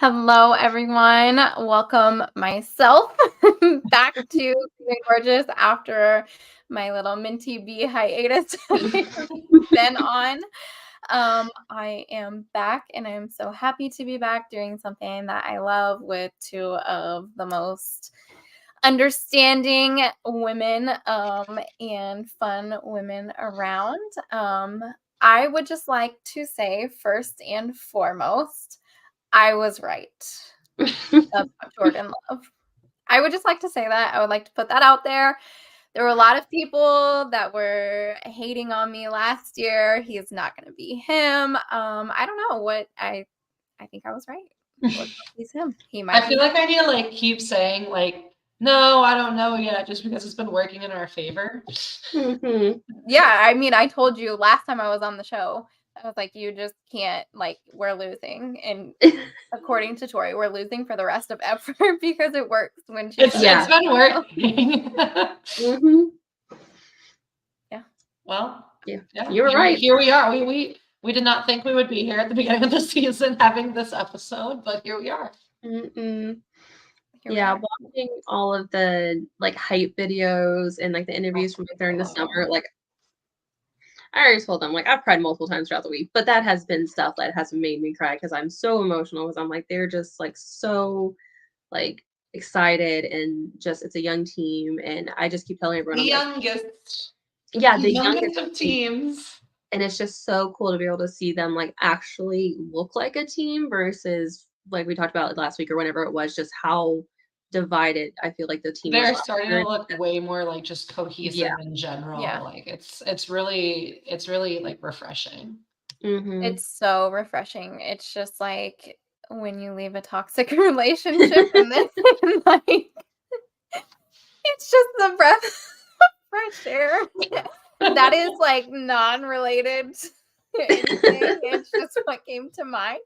Hello, everyone. Welcome myself back to Being Gorgeous after my little minty bee hiatus I've been on. I am back and I'm so happy to be back doing something that I love with two of the most understanding women and fun women around. I would just like to say, first and foremost, I was right about Jordan Love. I would just like to say that. I would like to put that out there. There were a lot of people that were hating on me last year. He is not going to be him. I don't know what I think I was right. He's him. He might I feel like I need to keep saying no, I don't know yet, just because it's been working in our favor. Yeah, I mean, I told you last time I was on the show, I was like, you just can't, we're losing. And according to Tori, we're losing for the rest of ever because it works when she's It's been working. Yeah. Well, yeah. You were right. Here we are. We did not think we would be here at the beginning of the season having this episode, but here we are. Yeah, watching all of the hype videos and the interviews from during the summer, I already told them I've cried multiple times throughout the week, but that has been stuff that has made me cry because I'm so emotional because I'm they're just so excited and just it's a young team and I just keep telling everyone the youngest. The youngest of teams. And it's just so cool to be able to see them actually look like a team versus we talked about last week or whenever it was, just how divided I feel the team they're starting to look way more just cohesive in general. Yeah. It's really refreshing. It's so refreshing. It's just when you leave a toxic relationship and then it's just the breath of fresh air. That is non-related to anything. It's just what came to mind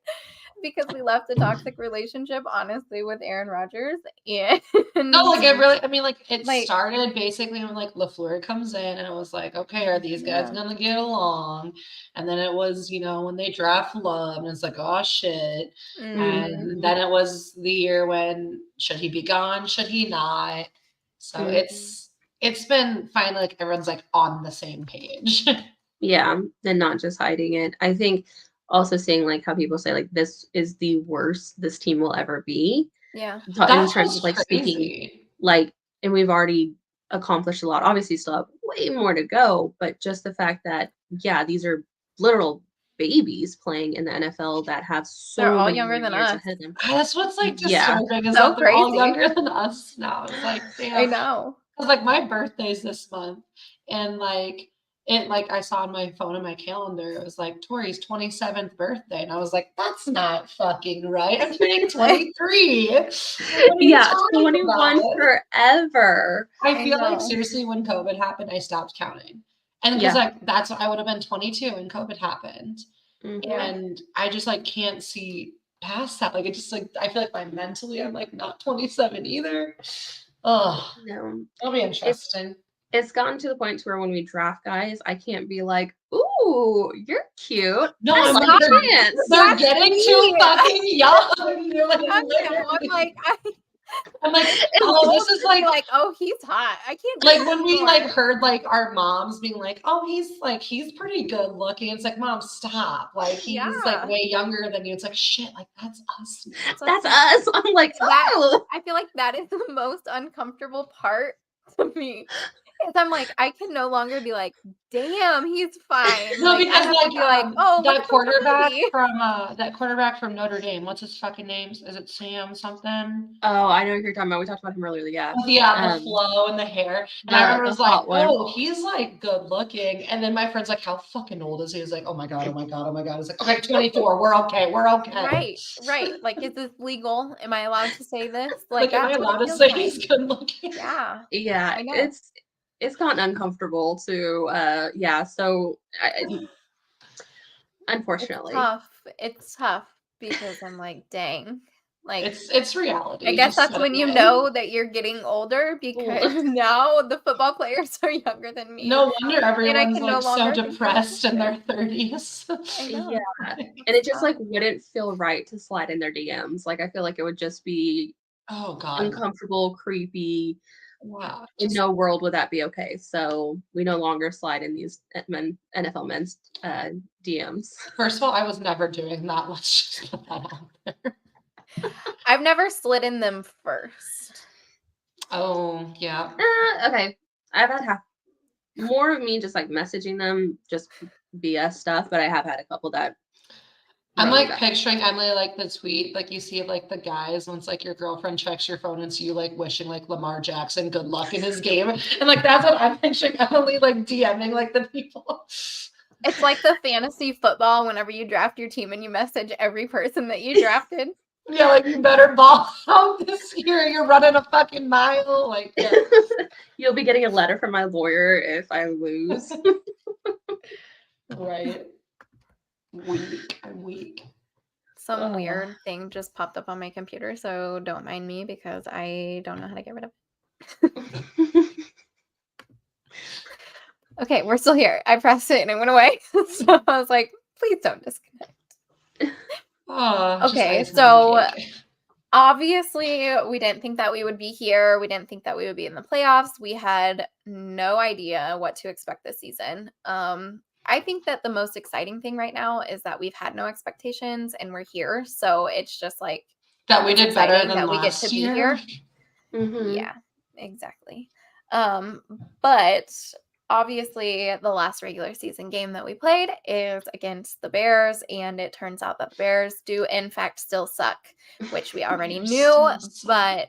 because we left a toxic relationship, honestly, with Aaron Rodgers. And it started basically when LaFleur comes in and it was okay, are these guys gonna get along? And then it was, when they draft Love and it's oh shit. And then it was the year when should he be gone? Should he not? So it's been finally everyone's on the same page. Yeah, and not just hiding it. I think also seeing how people say this is the worst this team will ever be. Yeah. In terms of speaking and we've already accomplished a lot. Obviously still have way more to go, but just the fact that these are literal babies playing in the NFL that have they're all many younger than years us. ahead of them. That's what's disturbing is so that they're all younger than us now. It's damn. I know. Because my birthday's this month and I saw on my phone and my calendar, it was Tori's 27th birthday. And I was that's not fucking right. I'm turning 23. 21 forever. I feel seriously when COVID happened, I stopped counting. And because that's what I would have been 22 when COVID happened. And I just can't see past that. It just I feel mentally I'm not 27 either. Oh no. It'll be interesting. It's gotten to the point where when we draft guys, I can't be ooh, you're cute. No, they're getting too fucking young. I'm oh, this is oh, he's hot. I can't when we heard our moms being oh, he's pretty good looking. It's Mom, stop. He's way younger than you. It's shit, that's us. That's us. I'm oh. I feel that is the most uncomfortable part to me. I'm I can no longer be damn, he's fine. No, because oh, that quarterback from Notre Dame. What's his fucking name? Is it Sam something? Oh, I know what you're talking about. We talked about him earlier. Yeah. The flow and the hair. And I was oh, he's good looking. And then my friend's how fucking old is he? He's oh my god, oh my god, oh my god. It's okay, 24. We're okay. Right. Is this legal? Am I allowed to say this? Am I allowed to say he's good looking? Yeah. Yeah. It's gotten uncomfortable to so unfortunately it's tough because I'm dang, Like, it's reality. I guess that's when you know that you're getting older because now the football players are younger than me. No wonder everyone's can like no so longer depressed in their 30s. I know. Yeah. And it just like wouldn't feel right to slide in their DMs. Like I feel like it would just be Oh God. uncomfortable, creepy. Wow. In no world would that be okay. So we no longer slide in these NFL men's DMs. First of all, I was never doing that. Let's just put that out there. I've never slid in them first. Oh, yeah. Okay. I've had more of me just like messaging them, just BS stuff, but I have had a couple that I'm like picturing Emily like the tweet, like you see like the guys once like your girlfriend checks your phone and see you like wishing like Lamar Jackson good luck in his game. And like that's what I'm picturing Emily like DMing like the people. It's like the fantasy football whenever you draft your team and you message every person that you drafted. Yeah, like you better ball out this year. You're running a fucking mile. Like yeah. You'll be getting a letter from my lawyer if I lose. Right. I'm weak. Some weird thing just popped up on my computer, so don't mind me because I don't know how to get rid of it. Okay, we're still here. I pressed it and it went away. So I was like, please don't disconnect. Okay, so obviously we didn't think that we would be here. We didn't think that we would be in the playoffs. We had no idea what to expect this season. I think that the most exciting thing right now is that we've had no expectations and we're here. So it's just like that we did better than that we get to be here. Mm-hmm. Yeah, exactly. But obviously the last regular season game that we played is against the Bears, and it turns out that the Bears do in fact still suck, which we already knew, but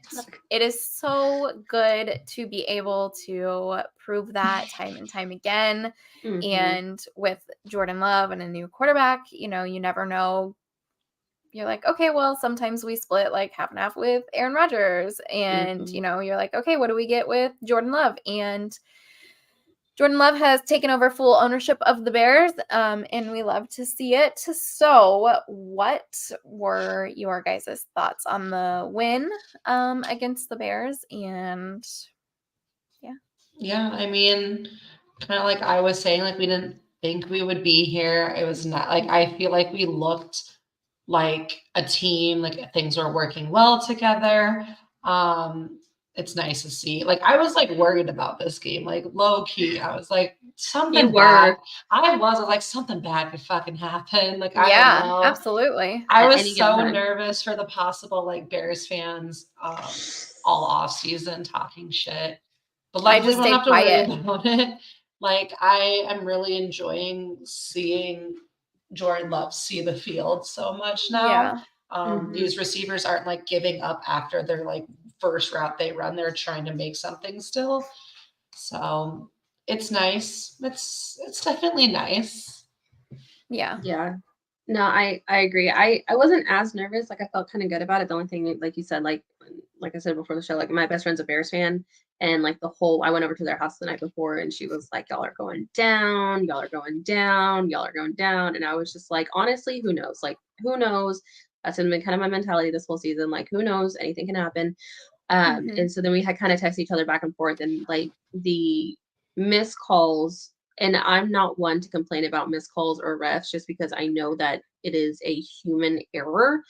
it is so good to be able to prove that time and time again. Mm-hmm. And with Jordan Love and a new quarterback, you know, you never know. You're like, okay, well, sometimes we split like half and half with Aaron Rodgers, and you know, you're like, okay, what do we get with Jordan Love? And Jordan Love has taken over full ownership of the Bears, and we love to see it. So what were your guys' thoughts on the win against the Bears? And yeah, I mean, kind of like I was saying, like we didn't think we would be here. It was not like I feel like we looked like a team, like things were working well together. It's nice to see. Like I was like worried about this game, like low key. I was like something bad. I was like something bad could fucking happen. Like I don't know. Absolutely. I was so nervous for the possible like Bears fans all off season talking shit. But luckily we don't have to worry about it. Like I am really enjoying seeing Jordan Love see the field so much now. These receivers aren't like giving up after their like first route they run. They're trying to make something still. So it's nice. It's definitely nice. Yeah. Yeah. No, I agree. I wasn't as nervous. Like I felt kind of good about it. The only thing, like you said, like I said before the show, like my best friend's a Bears fan, and like I went over to their house the night before, and she was like, "Y'all are going down. Y'all are going down. Y'all are going down." And I was just like, honestly, who knows? Like, who knows? That's been kind of my mentality this whole season. Like, who knows? Anything can happen. And so then we had kind of texted each other back and forth, and like the missed calls. And I'm not one to complain about missed calls or refs just because I know that it is a human error.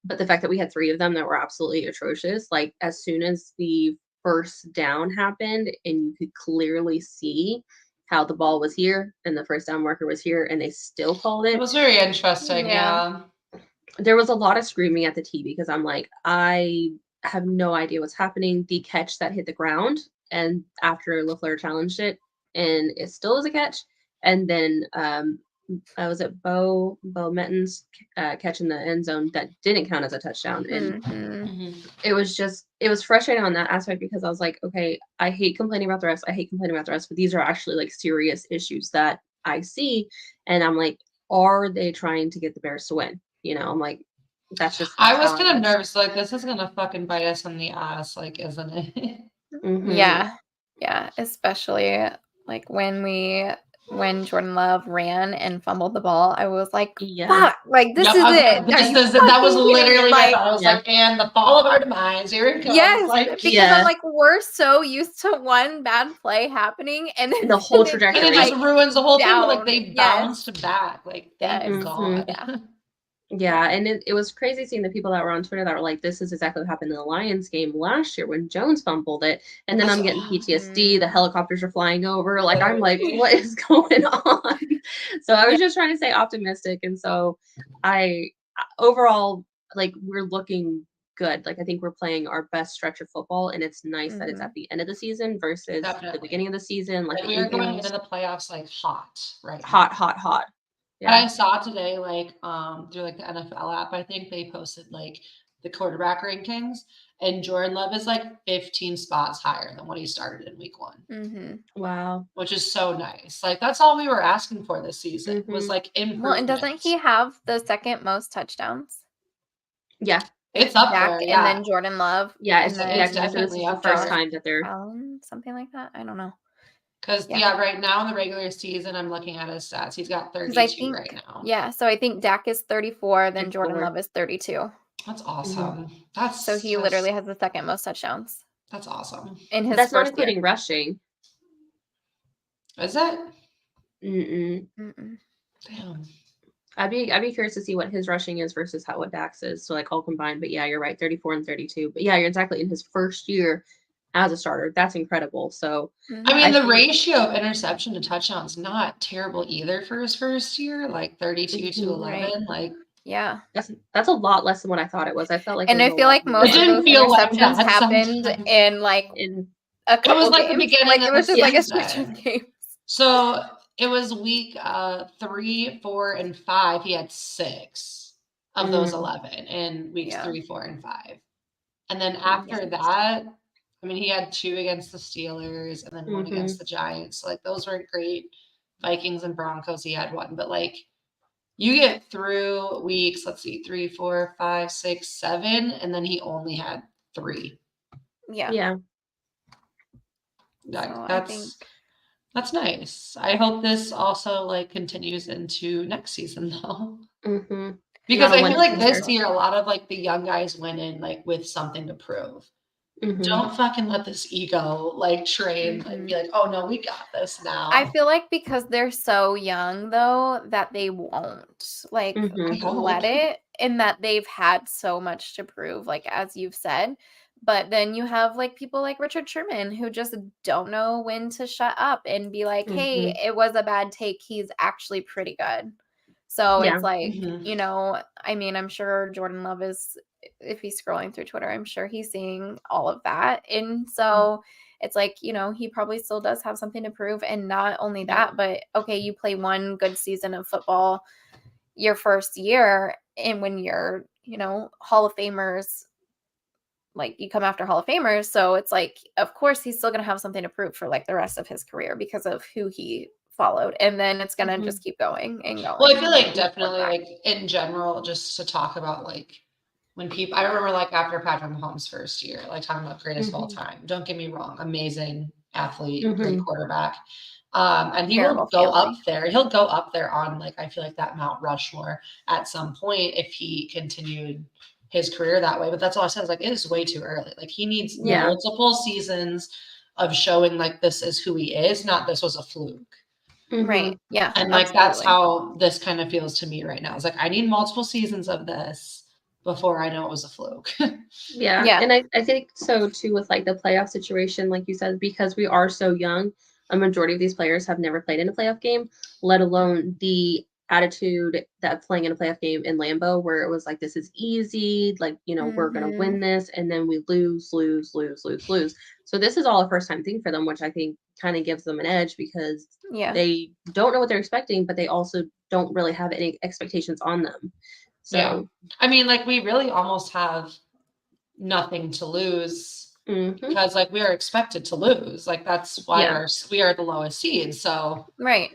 But the fact that we had 3 of them that were absolutely atrocious, like as soon as the first down happened and you could clearly see how the ball was here and the first down marker was here and they still called it. It was very interesting. Yeah. There was a lot of screaming at the TV because I'm like, I have no idea what's happening. The catch that hit the ground and after LaFleur challenged it, and it still is a catch. And then was it Bo Metten's catch in the end zone that didn't count as a touchdown. And it was frustrating on that aspect because I was like, okay, I hate complaining about the refs. But these are actually like serious issues that I see. And I'm like, are they trying to get the Bears to win? You know, I'm like, that's just. I was kind of nervous. Like, this is going to fucking bite us in the ass, like, isn't it? Yeah. Yeah. Especially like when we when Jordan Love ran and fumbled the ball, I was like, Yeah. fuck, like this Yep, is I was it. like, Are you that was fucking kidding me? literally my Like, thought. I was Yeah. like, and the fall of our demise. Here it comes. yes, Like, because Yeah. I'm like, we're so used to one bad play happening and then The whole it trajectory. and it just like ruins the whole thing. But like down. they Yes. bounced back. Like thank Yes. God. Yeah. Yeah, and it was crazy seeing the people that were on Twitter that were like, this is exactly what happened in the Lions game last year when Jones fumbled it. And then I'm getting PTSD, the helicopters are flying over. Like, I'm like, what is going on? So I was just trying to stay optimistic. And so overall, like, we're looking good. Like, I think we're playing our best stretch of football, and it's nice that it's at the end of the season versus the beginning of the season. Like, we are going into the playoffs like hot right now. Hot. Yeah. And I saw today, like, through like the NFL app, I think they posted like the quarterback rankings, and Jordan Love is like 15 spots higher than when he started in week 1. Mm-hmm. Wow. Which is so nice. Like, that's all we were asking for this season was like improvement. Well, and doesn't he have the second most touchdowns? Yeah. It's up Dak there, yeah. And then Jordan Love. Yeah, and it's then definitely the up first there. time that they're something like that. I don't know. Because right now in the regular season, I'm looking at his stats. He's got 32 right now. Yeah, so I think Dak is 34, then Jordan Love is 32. That's awesome. So he literally has the second most touchdowns. That's awesome. In his That's not first including year. rushing. Is it? Mm-mm. Damn. I'd be curious to see what his rushing is versus what Dak's is. So like all combined. But yeah, you're right, 34 and 32. But yeah, you're exactly in his first year as a starter. That's incredible. So I mean, the ratio of interception to touchdowns not terrible either for his first year, like 32 to 11. Right. Like, yeah, that's a lot less than what I thought it was. I felt like, and I feel like most of those interceptions happened in like a couple it was like games. the beginning. Like of it was the just like a season. stretch of games. So it was week 3, 4, and 5. He had 6 of those 11 in weeks 3, 4, and 5. And then after that, I mean, he had 2 against the Steelers and then 1 against the Giants. So, like, those weren't great. Vikings and Broncos, he had 1. But, like, you get through weeks, let's see, 3, 4, 5, 6, 7, and then he only had 3. Yeah. That's nice. I hope this also like continues into next season though. Because I feel like this year a lot of like the young guys went in like with something to prove. Don't fucking let this ego like train and be like, oh no, we got this now. I feel like because they're so young though that they won't like let it, and that they've had so much to prove, like as you've said. But then you have like people like Richard Sherman who just don't know when to shut up and be like, hey, it was a bad take. He's actually pretty good. So it's like, you know, I mean, I'm sure Jordan Love is, if he's scrolling through Twitter, I'm sure he's seeing all of that. And so it's like, you know, he probably still does have something to prove. And not only that, but okay, you play one good season of football your first year. And when you're, you know, Hall of Famers, like you come after Hall of Famers. So it's like, of course, he's still going to have something to prove for like the rest of his career because of who he followed. And then it's going to just keep going and going. Well, I feel like definitely like in general, just to talk about like when people, I remember like after Patrick Mahomes' first year, like talking about greatest of all time. Don't get me wrong. Amazing athlete, great quarterback. And he will go up there. He'll go up there on like, I feel like that Mount Rushmore at some point if he continued his career that way. But that's all I said is like, it is way too early. Like he needs multiple seasons of showing like this is who he is, not this was a fluke. Right. Yeah. And like that's how this kind of feels to me right now. It's like I need multiple seasons of this before I know it was a fluke. Yeah. And I think so too with like the playoff situation, like you said, because we are so young, a majority of these players have never played in a playoff game, let alone the attitude that playing in a playoff game in Lambeau, where it was like, this is easy, like, you know, we're going to win this, and then we lose. So this is all a first time thing for them, which I think kind of gives them an edge because they don't know what they're expecting, but they also don't really have any expectations on them. So, I mean, like we really almost have nothing to lose because like we are expected to lose. Like that's why we are the lowest seed. So, right.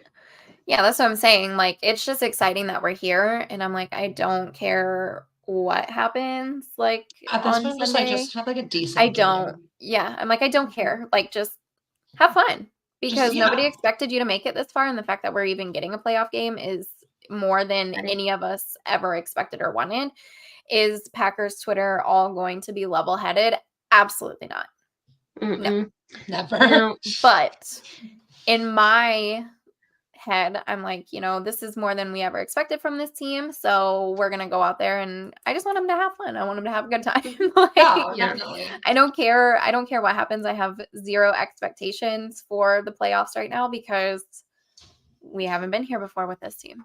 Yeah, that's what I'm saying. Like, it's just exciting that we're here. And I'm like, I don't care what happens. Like, at this on point, Sunday. just have like a decent I don't. Game. Yeah. I'm like, I don't care. Like, just have fun. because nobody expected you to make it this far, and the fact that we're even getting a playoff game is more than any of us ever expected or wanted. Is Packers Twitter all going to be level-headed? Absolutely not. No. Never. No. But in my head, I'm like, this is more than we ever expected from this team, so we're gonna go out there, and I just want them to have fun. I want them to have a good time. Definitely. I don't care what happens. I have zero expectations for the playoffs right now because we haven't been here before with this team.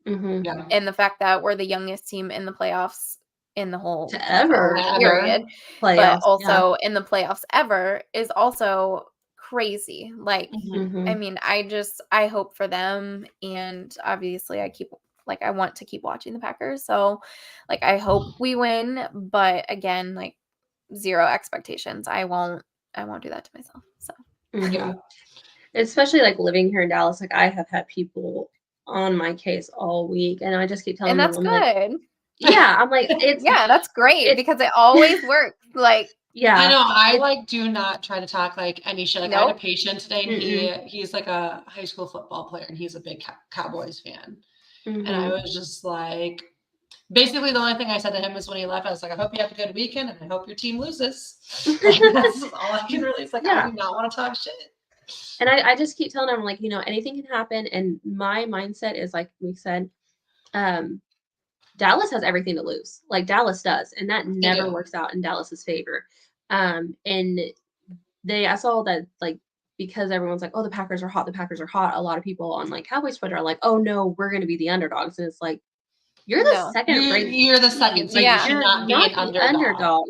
And the fact that we're the youngest team in the playoffs in the whole period, but also in the playoffs ever is also crazy. Like, I mean, I hope for them, and obviously I want to keep watching the Packers, so like I hope we win, but again, like zero expectations. I won't do that to myself. So especially like living here in Dallas, like I have had people on my case all week, and I just keep telling them, and that's good. I'm like, it's that's great because it always works. Like, I know. I like do not try to talk like any shit. Like I had a patient today, and he's like a high school football player, and he's a big Cowboys fan. And I was just like, basically the only thing I said to him is when he left, I was like, I hope you have a good weekend, and I hope your team loses. Like, that's all I can really. It's like I do not want to talk shit. And I just keep telling him, like, anything can happen. And my mindset is, like we said, Dallas has everything to lose. Like Dallas does. And that never works out in Dallas's favor. And I saw that, like, because everyone's like, oh, the Packers are hot. A lot of people on like Cowboys Twitter are like, oh no, we're going to be the underdogs. And it's like, you're the second ranked. You're the second. So you should not be an underdog.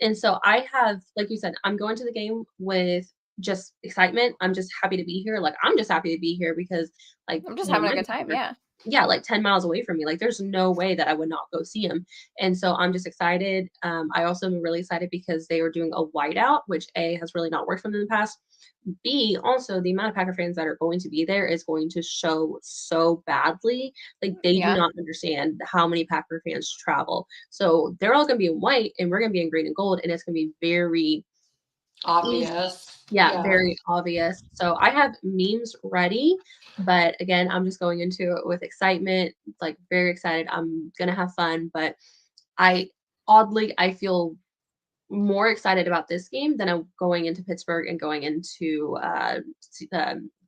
And so I have, like you said, I'm going to the game with just excitement. I'm just happy to be here. Like, I'm just happy to be here because, like, I'm just having a good time. Yeah, like 10 miles away from me. Like, there's no way that I would not go see him. And so I'm just excited. I also am really excited because they were doing a whiteout, which A, has really not worked for them in the past. B, also the amount of Packer fans that are going to be there is going to show so badly. Like, they do not understand how many Packer fans travel. So they're all going to be in white and we're going to be in green and gold. And it's going to be very obvious. Very obvious. So I have memes ready, but again, I'm just going into it with excitement, like very excited. I'm gonna have fun, but I feel more excited about this game than I'm going into Pittsburgh and going into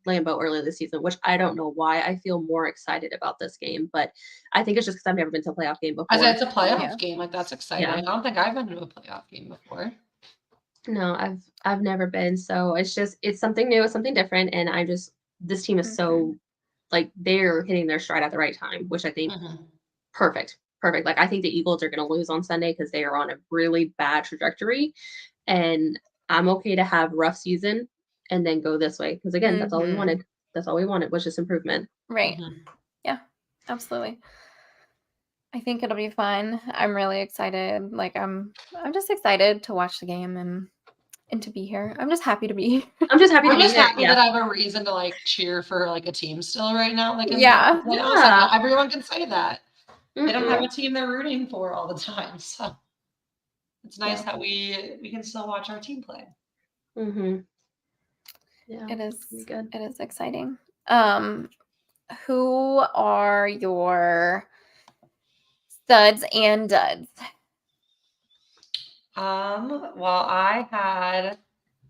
Lambeau earlier this season, which I don't know why I feel more excited about this game, but I think it's just because I've never been to a playoff game before. I said it's a playoff game, like that's exciting. I don't think I've been to a playoff game before. No, I've never been. So it's something new, it's something different. And this team is so, like, they're hitting their stride at the right time, which I think perfect. Like, I think the Eagles are going to lose on Sunday because they are on a really bad trajectory. And I'm okay to have a rough season and then go this way. Because again, that's all we wanted. That's all we wanted was just improvement. Right. Yeah, absolutely. I think it'll be fun. I'm really excited. Like I'm just excited to watch the game and to be here. I'm just happy to be here. I'm just happy that I have a reason to like cheer for like a team still right now. Like like, everyone can say that. They don't have a team they're rooting for all the time. So it's nice that we can still watch our team play. Yeah. It is good. It is exciting. Who are your studs and duds? Well, I had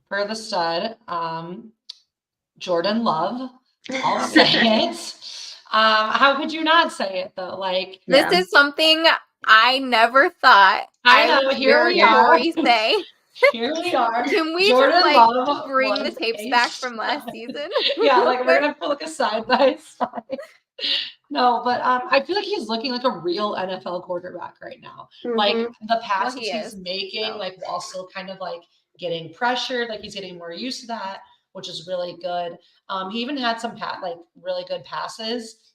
for the stud, Jordan Love. I'll say it. How could you not say it though? Like this is something I never thought I know. Here we are. Say. Here we are. Can we Jordan just Love bring the tapes back from last season? Like we're gonna put like a side by side. No, but I feel like he's looking like a real NFL quarterback right now. Like the passes he's making, like while still kind of like getting pressured, like he's getting more used to that, which is really good. He even had some really good passes,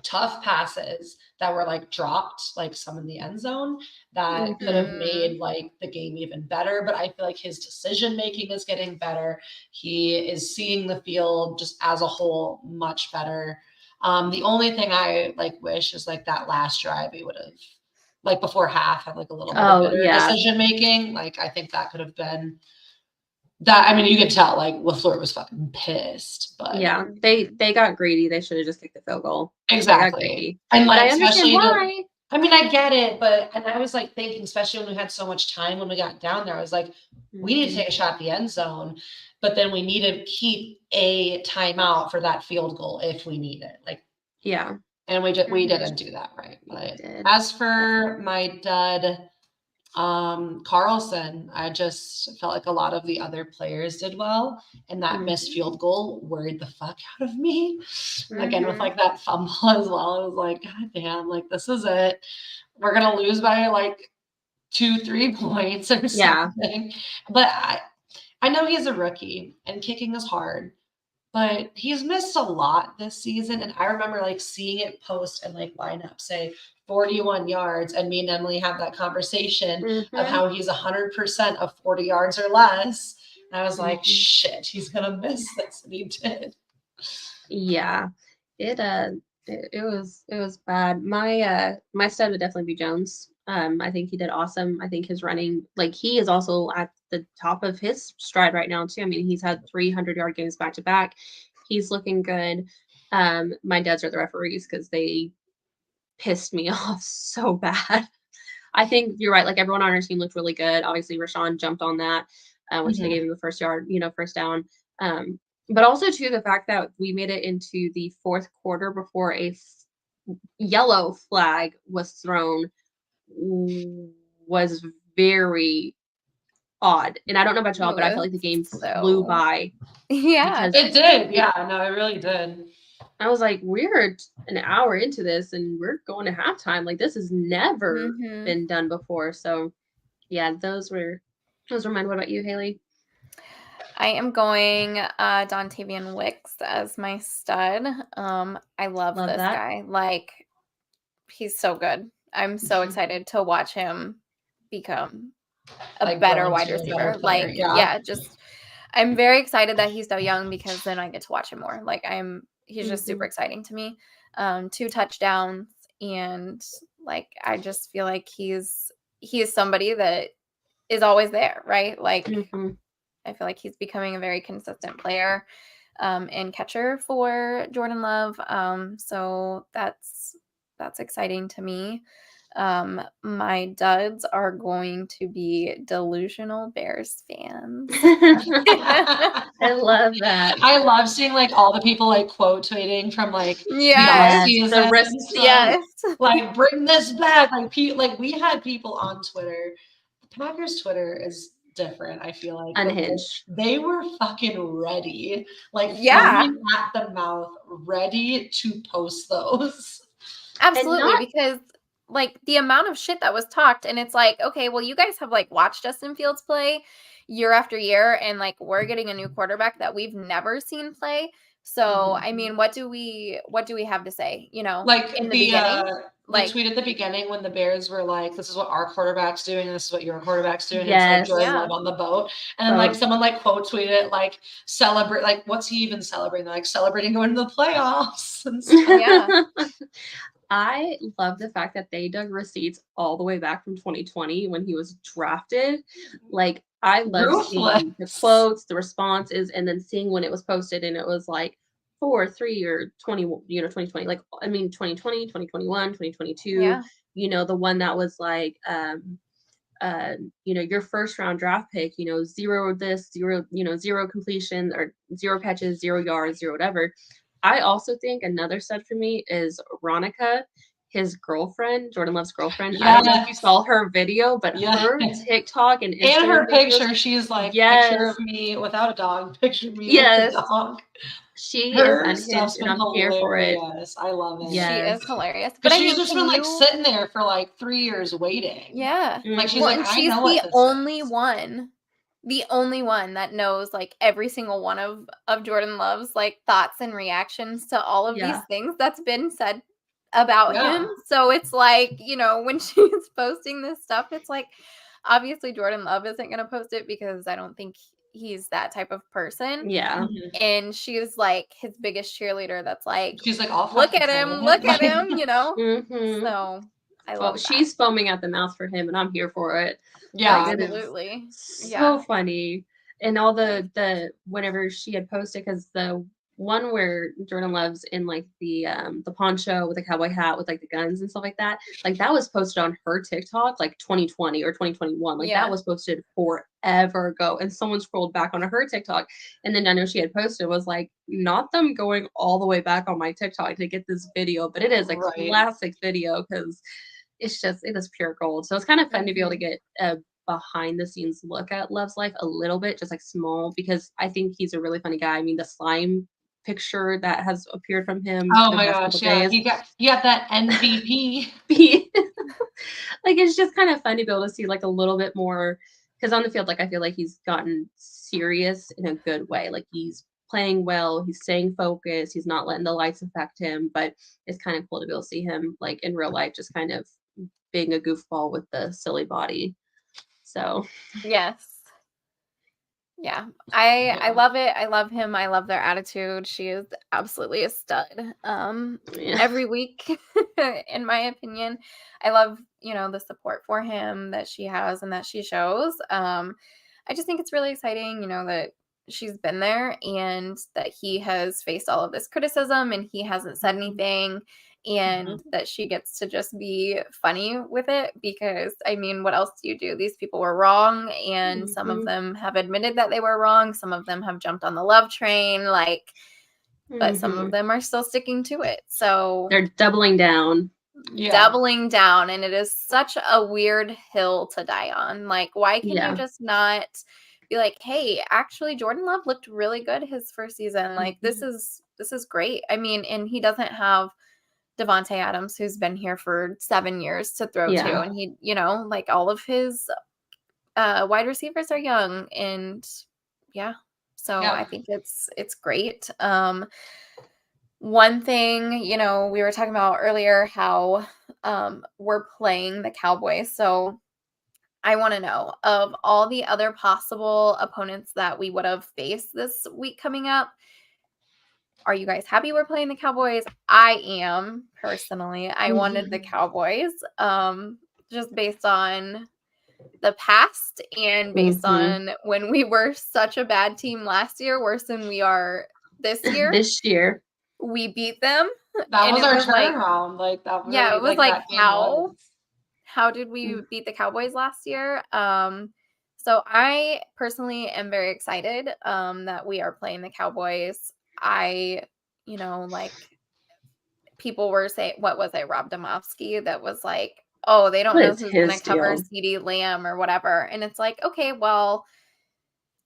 tough passes that were like dropped, like some in the end zone that could have made like the game even better. But I feel like his decision making is getting better. He is seeing the field just as a whole much better. The only thing I like wish is like that last drive he would have like before half had like a little bit of better decision making. Like I think that could have been That, I mean, you could tell, like, LaFleur was fucking pissed, but Yeah, they got greedy. They should have just kicked the field goal. exactly. They got greedy. And, But like, I understand why. I mean, I get it, but, and I was, like, thinking, especially when we had so much time when we got down there, I was like, we need to take a shot at the end zone, but then we need to keep a timeout for that field goal if we need it. Like, yeah. And we didn't do that right. But as for my dud, Carlson, I just felt like a lot of the other players did well, and that missed field goal worried the fuck out of me. Again, with like that fumble as well, I was like, God damn, like this is it. We're gonna lose by like 2-3 points or something. But I know he's a rookie and kicking is hard, but he's missed a lot this season. And I remember like seeing it post and like lineup say 41 yards, and me and Emily have that conversation of how he's 100% of 40 yards or less. And I was like, shit, he's gonna miss this, and he did. Yeah, it was bad. My stud would definitely be Jones. I think he did awesome. I think his running, like he is also at the top of his stride right now too. I mean, he's had 300-yard games back to back. He's looking good. My dads are the referees because they pissed me off so bad. I think you're right. Like everyone on our team looked really good. Obviously, Rashawn jumped on that, which they gave him the first down. But also too the fact that we made it into the fourth quarter before a yellow flag was thrown was very odd. And I don't know about y'all, but I felt like the game flew by. Yeah, it did. Yeah, no, it really did. I was like, we're an hour into this and we're going to halftime. Like this has never been done before. So yeah, those were mine. What about you, Haley? I am going Dontavian Wicks as my stud. I love this guy. Like he's so good. I'm so excited to watch him become a better wide receiver. Like just I'm very excited that he's so young because then I get to watch him more. Like he's just super exciting to me. 2 touchdowns, and like I just feel like he is somebody that is always there, right? Like I feel like he's becoming a very consistent player and catcher for Jordan Love. So that's exciting to me. My duds are going to be delusional Bears fans. I love that. I love seeing like all the people like quote tweeting from like the risk. Yes, like bring this back. Like we had people on Twitter. The Packers Twitter is different. I feel like unhinged. They were fucking ready, like foaming at the mouth, ready to post those. Absolutely, because like the amount of shit that was talked, and it's like, okay, well, you guys have like watched Justin Fields play year after year, and like we're getting a new quarterback that we've never seen play. So I mean, what do we have to say? You know, like in the beginning, like tweet at the beginning when the Bears were like, "This is what our quarterback's doing, and this is what your quarterback's doing." Yes. It's like Jordan Love on the boat, and then like someone like quote tweeted like celebrate, like what's he even celebrating? They're, like celebrating going to the playoffs and stuff. Yeah. I love the fact that they dug receipts all the way back from 2020 when he was drafted. Like I love seeing the quotes, the responses, and then seeing when it was posted and it was like 4, 3, or 20, 2020. Like I mean 2020, 2021, 2022. The one that was like your first round draft pick, 0 this, 0, 0 completion or 0 catches, 0 yards, 0 whatever. I also think another stud for me is Ronica, his girlfriend, Jordan Love's girlfriend. I don't know if you saw her video, but her TikTok and Instagram and her picture, she's like picture of me without a dog, picture of me with a dog. She is unhinged, and I'm here for it. I love it. She is hilarious. But she's just been like sitting there for like 3 years waiting. Yeah. Like she's and she's the only one that knows like every single one of Jordan Love's like thoughts and reactions to all of these things that's been said about him. So it's like, when she's posting this stuff, it's like obviously Jordan Love isn't going to post it because I don't think he's that type of person. Yeah. And she's like his biggest cheerleader that's like, she's like, look at him, So I love she's foaming at the mouth for him, and I'm here for it. Yeah, absolutely. So funny. and all the whenever she had posted, because the one where Jordan Love's in like the poncho with the cowboy hat with like the guns and stuff like that was posted on her TikTok like 2020 or 2021. Like that was posted forever ago. And someone scrolled back onto her TikTok. And then I know she had posted was like, not them going all the way back on my TikTok to get this video, but it is a classic video because it is pure gold. So it's kind of fun to be able to get a behind the scenes look at Love's life a little bit, just like small, because I think he's a really funny guy. I mean, the slime picture that has appeared from him. Oh my gosh, yeah, he got that MVP. Like it's just kind of fun to be able to see like a little bit more, because on the field, like I feel like he's gotten serious in a good way. Like he's playing well, he's staying focused, he's not letting the lights affect him. But it's kind of cool to be able to see him like in real life, just kind of being a goofball with the silly body. So yes. Yeah, I love it. I love him. I love their attitude. She is absolutely a stud. Every week, in my opinion, I love, the support for him that she has and that she shows. I just think it's really exciting, that she's been there and that he has faced all of this criticism and he hasn't said anything. And that she gets to just be funny with it because, I mean, what else do you do? These people were wrong, and some of them have admitted that they were wrong. Some of them have jumped on the love train, but some of them are still sticking to it. So they're doubling down. Doubling down, and it is such a weird hill to die on. Like, why can you just not be like, hey, actually, Jordan Love looked really good his first season. Like, this is great. I mean, and he doesn't have Devontae Adams, who's been here for 7 years to throw to. And he, like all of his wide receivers are young. And so I think it's great. One thing, we were talking about earlier how we're playing the Cowboys. So I want to know, of all the other possible opponents that we would have faced this week coming up, are you guys happy we're playing the Cowboys? I am, personally. I wanted the Cowboys, just based on the past and based on when we were such a bad team last year, worse than we are this year. This year. We beat them. That was our turnaround. Like that. Really, it was like how did we beat the Cowboys last year? So I personally am very excited that we are playing the Cowboys. People were saying, what was it, Rob Domofsky, that was like, oh, they don't know who's going to cover CeeDee Lamb or whatever. And it's like, okay, well,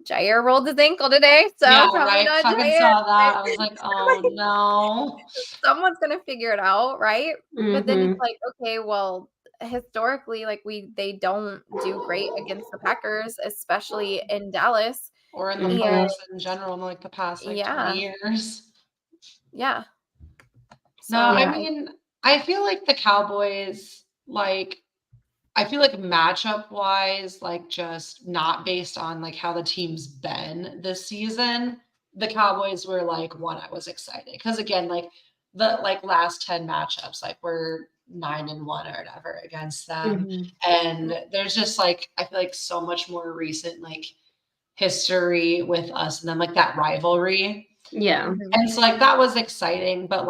Jair rolled his ankle today, so probably not Jair. Saw that. I was like, oh no. Someone's going to figure it out, right? But then it's like, okay, well, historically, like they don't do great against the Packers, especially in Dallas. Or in the playoffs in general in like the past 20 years. Yeah. So, no, I mean, I feel like the Cowboys, I feel like matchup wise, just not based on how the team's been this season, the Cowboys were one I was excited. Because again, the last 10 matchups, we're 9-1 or whatever against them. And there's just I feel like so much more recent history with us and then that rivalry. Yeah. And so that was exciting, but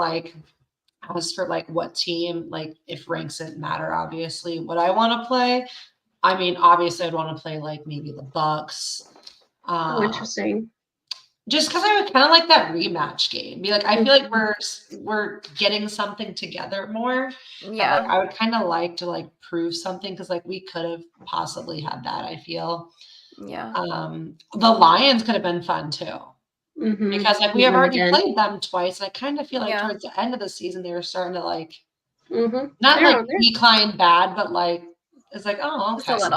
as for what team, if ranks didn't matter, obviously, what I want to play. I mean, obviously I'd want to play maybe the Bucks. Interesting. Just because I would kind of like that rematch game. Be I feel like we're getting something together more. Yeah. I would kind of like to prove something because we could have possibly had that, I feel. Yeah. The Lions could have been fun too. Because we have already played them twice. And I kind of feel towards the end of the season they were starting to not decline bad, but it's oh, okay. So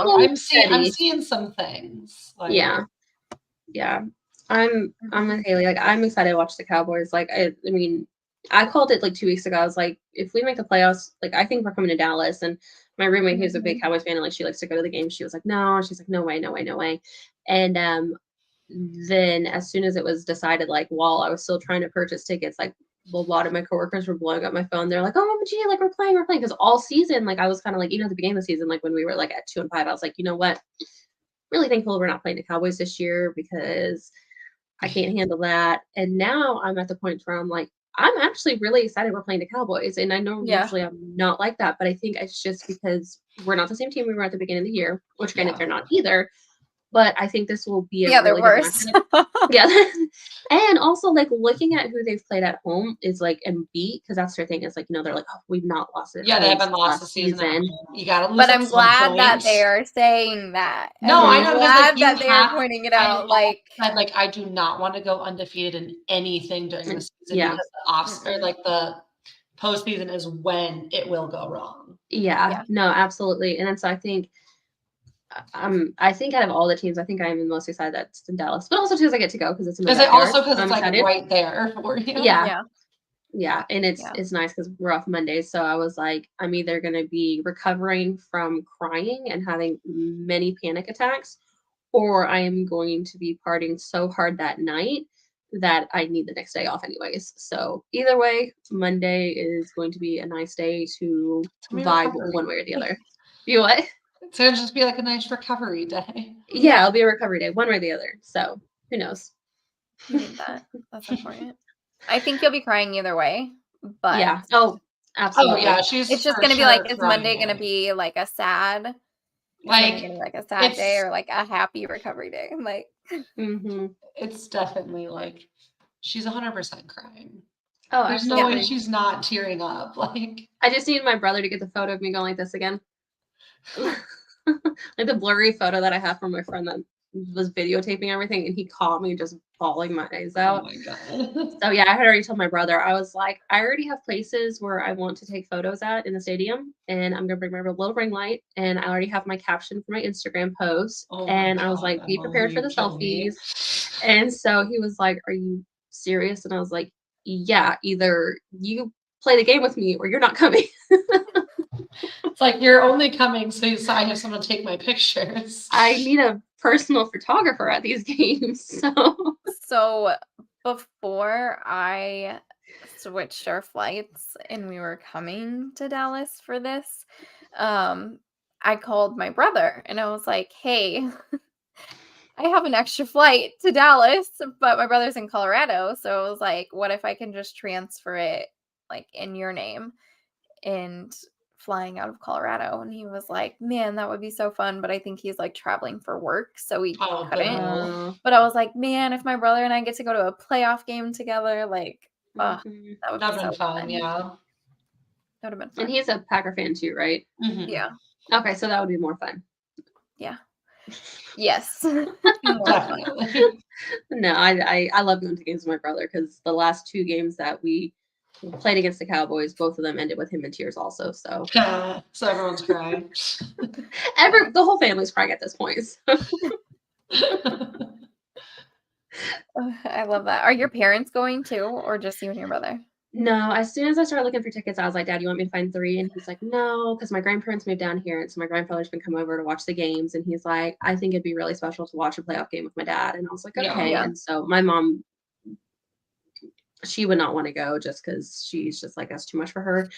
I'm seeing some things. Yeah. I'm with Haley. I'm excited to watch the Cowboys. I mean, I called it 2 weeks ago. I was like, if we make the playoffs, I think we're coming to Dallas. And my roommate, who's a big Cowboys fan, and she likes to go to the game, she was like, no. She's like, no way. And then as soon as it was decided, while I was still trying to purchase tickets, a lot of my coworkers were blowing up my phone. They're like, oh, gee, we're playing. Because all season, I was kind of at the beginning of the season, when we were at 2-5, I was like, you know what? really thankful we're not playing the Cowboys this year because I can't handle that. And now I'm at the point where I'm like, I'm actually really excited we're playing the Cowboys. And I know usually I'm not like that, but I think it's just because we're not the same team we were at the beginning of the year, which granted they're not either. But I think this will be a really they're good worse. Yeah. And also like looking at who they've played at home is like and beat, because that's their thing, is like, you know, they're like, oh, we've not lost it. Yeah, they haven't lost the season. You gotta lose. But I'm glad that they are saying that. No, I know, glad that they are pointing it out. Like I do not want to go undefeated in anything during the season because the postseason is when it will go wrong. Yeah, no, absolutely. And then so I think out of all the teams, I think I'm the most excited that's in Dallas, but also because I get to go because it's in my backyard. Because it's like right there for you. Yeah, and it's nice because we're off Mondays, so I was like, I'm either gonna be recovering from crying and having many panic attacks, or I am going to be partying so hard that night that I need the next day off anyways. So either way, Monday is going to be a nice day to vibe one way or the other. You what? It's gonna just be like a nice recovery day. Yeah, it'll be a recovery day, one way or the other. So who knows? You need that. That's important. I think you'll be crying either way, but yeah. Oh, absolutely. Oh yeah, it's just gonna be like, is Monday gonna be like a sad, like a sad day or like a happy recovery day? Like, it's definitely like she's 100% crying. Oh, there's no way she's not tearing up. Like, I just need my brother to get the photo of me going like this again. Like the blurry photo that I have from my friend that was videotaping everything, and he caught me just bawling my eyes out. Oh my god. So yeah, I had already told my brother, I was like, I already have places where I want to take photos at in the stadium, and I'm gonna bring my little ring light, and I already have my caption for my Instagram post. And I was like, be prepared for the selfies. And so he was like, are you serious? And I was like, yeah, either you play the game with me or you're not coming. It's like, you're only coming so I have someone to take my pictures. I need a personal photographer at these games. So before I switched our flights and we were coming to Dallas for this, I called my brother and I was like, hey, I have an extra flight to Dallas, but my brother's in Colorado. So I was like, what if I can just transfer it like in your name and flying out of Colorado? And he was like, man, that would be so fun. But I think he's like traveling for work. So he couldn't. But I was like, man, if my brother and I get to go to a playoff game together, like, that would be so fun. Yeah. That would have been fun. And he's a Packer fan too, right? Mm-hmm. Yeah. Okay, so that would be more fun. Yeah. Yes. Definitely. No, I love going to games with my brother because the last 2 games that we played against the Cowboys, both of them ended with him in tears also. So so everyone's crying. The whole family's crying at this point. I love that. Are your parents going too, or just you and your brother? No, as soon as I started looking for tickets, I was like, Dad, you want me to find 3? And he's like, no, because my grandparents moved down here. And so my grandfather's been coming over to watch the games. And he's like, I think it'd be really special to watch a playoff game with my dad. And I was like, okay. Yeah. And so my mom, she would not want to go just because she's just like, that's too much for her.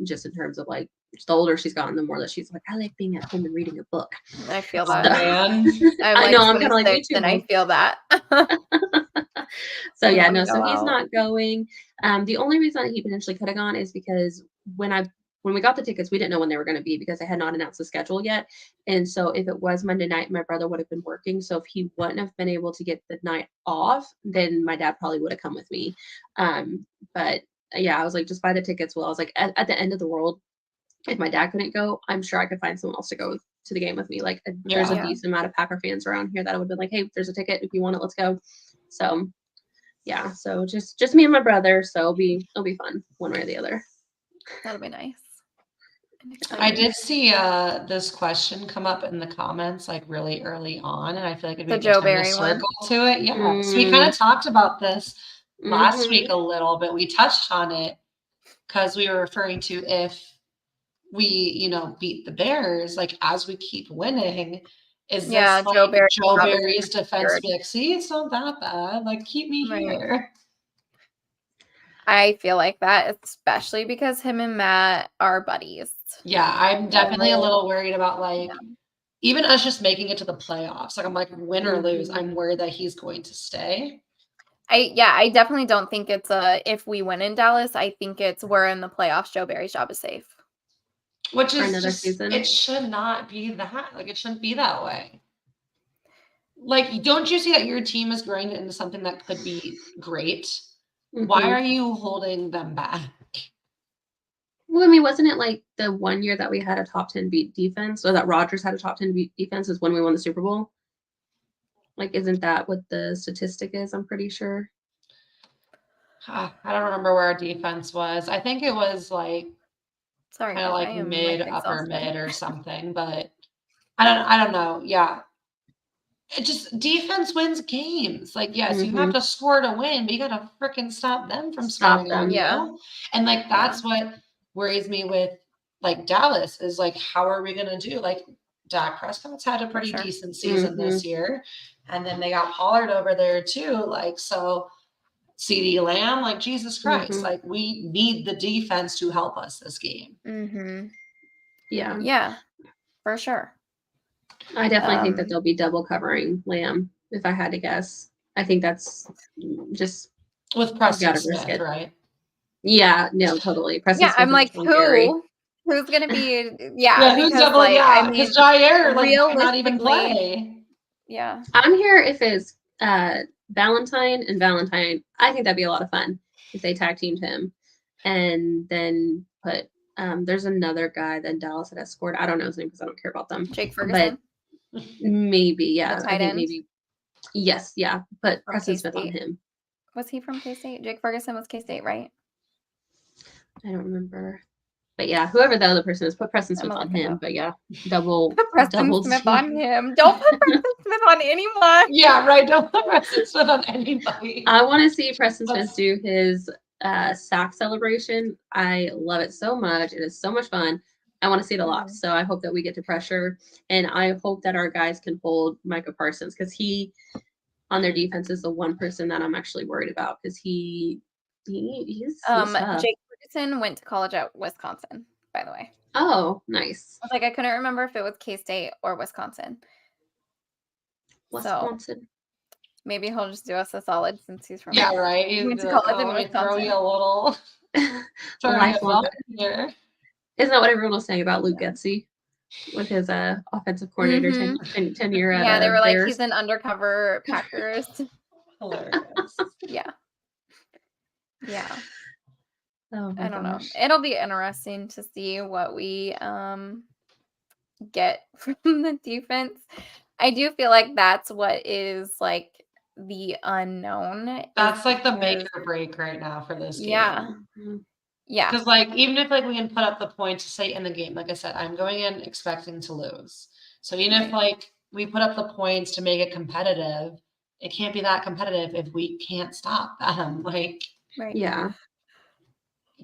Just in terms of like, the older she's gotten, the more that she's like, I like being at home and reading a book. I feel that. I know, I'm kind of like, me too. And I feel that. So yeah, no, so he's not going. The only reason that he potentially could have gone is because when we got the tickets, we didn't know when they were going to be because they had not announced the schedule yet. And so if it was Monday night, my brother would have been working. So if he wouldn't have been able to get the night off, then my dad probably would have come with me. But yeah, I was like, just buy the tickets. Well, I was like, at the end of the world, if my dad couldn't go, I'm sure I could find someone else to go to the game with me. Like there's a decent amount of Packer fans around here that I would have been like, hey, there's a ticket. If you want it, let's go. So yeah, so just me and my brother. So it'll be fun one way or the other. That'll be nice. I did see this question come up in the comments like really early on, and I feel like it'd be the Joe Barry one to it. Yeah, so we kind of talked about this last week a little bit. We touched on it because we were referring to if we, beat the Bears, like as we keep winning. Is this like Joe Barry's defense? Like, see, it's not that bad. Like, keep me here. I feel like that, especially because him and Matt are buddies. Yeah, I'm definitely a little worried about like even us just making it to the playoffs, like I'm like, win or lose, I'm worried that he's going to stay. I definitely don't think it's if we win in Dallas. I think it's we're in the playoffs. Joe Barry's job is safe. Which For is another just, season. it should not be that. Like, it shouldn't be that way. Like, don't you see that your team is growing into something that could be great? Why are you holding them back? Well, I mean, wasn't it like the one year that we had a top 10 beat defense, or that Rodgers had a top 10 beat defense is when we won the Super Bowl? Like, isn't that what the statistic is? I'm pretty sure. I don't remember where our defense was. I think it was like Sorry, kind of guys, like I am mid, like upper exhausted. mid or something, but I don't know. Yeah. It just, defense wins games. Like, yes, you have to score to win, but you got to freaking stop them from scoring on you. And like, that's what worries me with like Dallas is like, how are we going to do? Like, Dak Prescott's had a pretty decent season this year. And then they got Pollard over there too. Like, so CeeDee Lamb, like, Jesus Christ, like, we need the defense to help us this game. Yeah. Yeah, for sure. I definitely think that they'll be double covering Lamb, if I had to guess. I think that's just with Preston Smith, right? Yeah, no, totally. Preston Smith I'm like, who's gonna be? Yeah, who's because double? like, Yeah, I mean, Jair like might realistically, not even play. Yeah, I'm here if it's Valentine and Valentine. I think that'd be a lot of fun if they tag teamed him, and then put. There's another guy that Dallas that has scored. I don't know his name because I don't care about them. Jake Ferguson. But maybe, yeah. I think maybe. Yes, yeah. Put Preston Smith on him. Was he from K-State? Jake Ferguson was K-State, right? I don't remember. But yeah, whoever the other person is, put Preston Smith on him. But yeah, put Preston Smith on him. Don't put Preston Smith on anyone. Yeah, right. Don't put Preston Smith on anybody. I want to see Preston Smith do his sack celebration. I love it so much. It is so much fun. I want to see it a lot. So I hope that we get to pressure, and I hope that our guys can hold Micah Parsons, because he on their defense is the one person that I'm actually worried about, because he's tough. Jake Ferguson went to college at Wisconsin, by the way. Oh, nice. I was like, I couldn't remember if it was K-State or Wisconsin. Wisconsin. So maybe he'll just do us a solid since he's from right. He went to college in Wisconsin. Throw you a little. Here. Isn't that what everyone was saying about Luke Getsy with his offensive coordinator tenure at Yeah, they were like, Bears? he's an undercover Packers. Hilarious. Yeah. Oh, I don't know. It'll be interesting to see what we get from the defense. I do feel like that's what is like the unknown. That's like the make or break right now for this game. Yeah. Because like, even if like we can put up the points to say in the game, like I said, I'm going in expecting to lose. So even if like we put up the points to make it competitive, it can't be that competitive if we can't stop them. Like, yeah.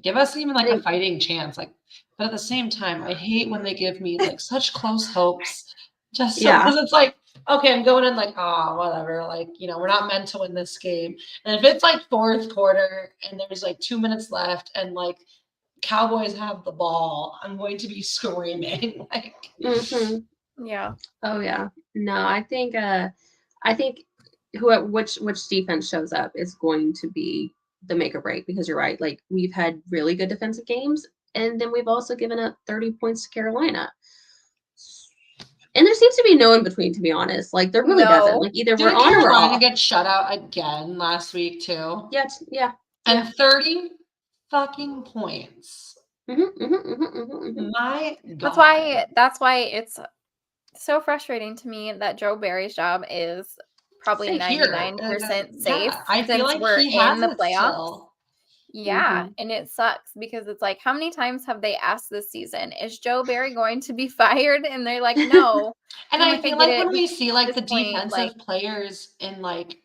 Give us even like a fighting chance. Like, but at the same time, I hate when they give me like such close hopes. Just because it's like, okay, I'm going in like, whatever. Like, we're not meant to win this game. And if it's like fourth quarter and there's like 2 minutes left and like Cowboys have the ball, I'm going to be screaming. Like, yeah. Oh yeah. No, I think which defense shows up is going to be the make or break, because you're right. Like, we've had really good defensive games, and then we've also given up 30 points to Carolina. And there seems to be no in between, to be honest. Like, there really doesn't. Like, either we're on or we're off. Get shut out again last week too. Yeah. And 30 fucking points. My God. That's why it's so frustrating to me that Joe Barry's job is probably 99% safe. I feel like we're in the playoffs. Yeah, and it sucks because it's like, how many times have they asked this season, is Joe Barry going to be fired? And they're like, no. And I feel like when we see like the defensive players in like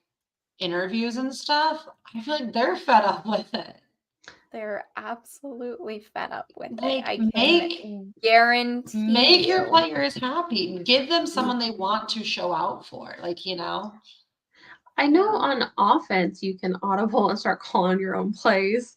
interviews and stuff, I feel like they're fed up with it. They're absolutely fed up with it. I can guarantee. Make your players happy. Give them someone they want to show out for. Like, I know on offense you can audible and start calling your own plays.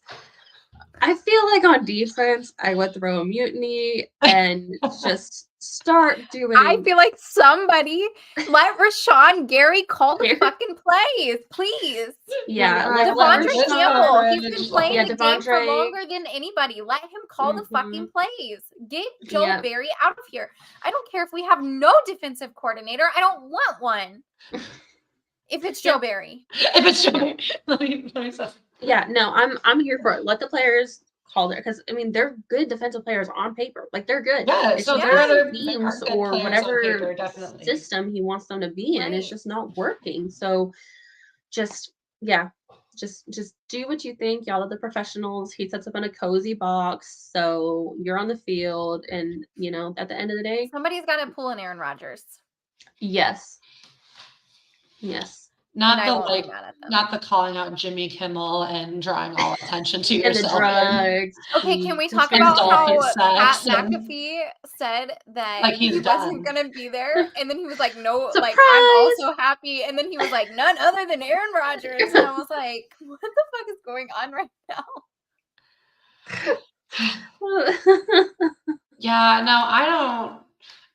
I feel like on defense, I would throw a mutiny and just start doing. I feel like somebody let Rashawn Gary call the Gary. fucking plays, please. Yeah, Like, Devondre this Campbell, he's coverage, been playing Yeah, the game for Devondre. longer than anybody. Let him call the fucking plays. Get Joe Yep. Barry out of here. I don't care if we have no defensive coordinator. I don't want one. If it's Joe Barry. If it's Joe Barry. Let me stop. Yeah, no, I'm here for it. Let the players call there, because I mean they're good defensive players on paper. Like they're good. Yeah, It's so just they're their good teams or players on whatever paper, definitely. system he wants them to be in. It's Right. just not working. So just just do what you think. Y'all are the professionals. He sets up in a cozy box, so you're on the field, and you know at the end of the day, Somebody's got to pull an Aaron Rodgers. yes. Not And the I won't be like, mad at them. not the calling out Jimmy Kimmel and drawing all attention to And the yourself. drugs. Okay, can we talk conspiracy about how dolphin Pat sex and- McAfee said that Like, he's he wasn't done. gonna be there, and then he was like, "No, like Surprise! I'm also happy," and then he was like, "None other than Aaron Rodgers," and I was like, "What the fuck is going on right now?" Yeah, no, I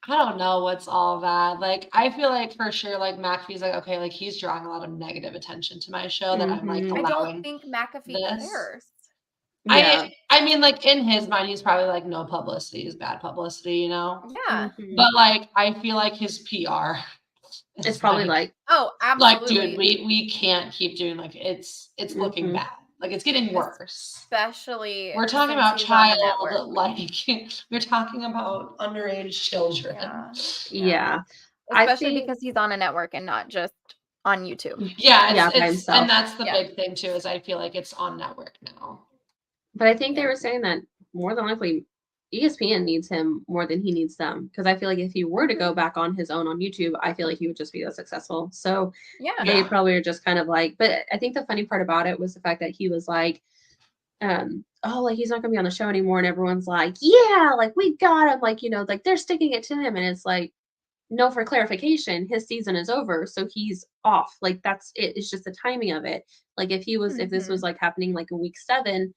don't know what's all that. Like, I feel like for sure, like McAfee's like, okay, like he's drawing a lot of negative attention to my show that I'm like Mhm. I allowing. don't think McAfee this. cares. Yeah. I mean, like in his mind, he's probably like, no publicity is bad publicity, you know? Yeah. Mhm. But like, I feel like his PR It's probably like Oh, like, absolutely. dude, we can't keep doing like it's looking Mhm. bad. Like it's getting worse. Especially We're talking since about he's on the child, network. like we're talking about underage children. Yeah. Especially because he's on a network and not just on YouTube. Yeah, Yeah, by it's himself. and that's the Yeah. big thing too, is I feel like it's on network now. But I think they were saying that more than likely ESPN needs him more than he needs them. Because I feel like if he were to go back on his own on YouTube, I feel like he would just be as successful. So Yeah. they probably are just kind of like, but I think the funny part about it was the fact that he was like, oh, like he's not gonna be on the show anymore, and everyone's like, yeah, like we got him, like, you know, like they're sticking it to him, and it's like, no, for clarification, his season is over, so he's off. Like that's it. It's just the timing of it. Like if this was like happening like in week 7,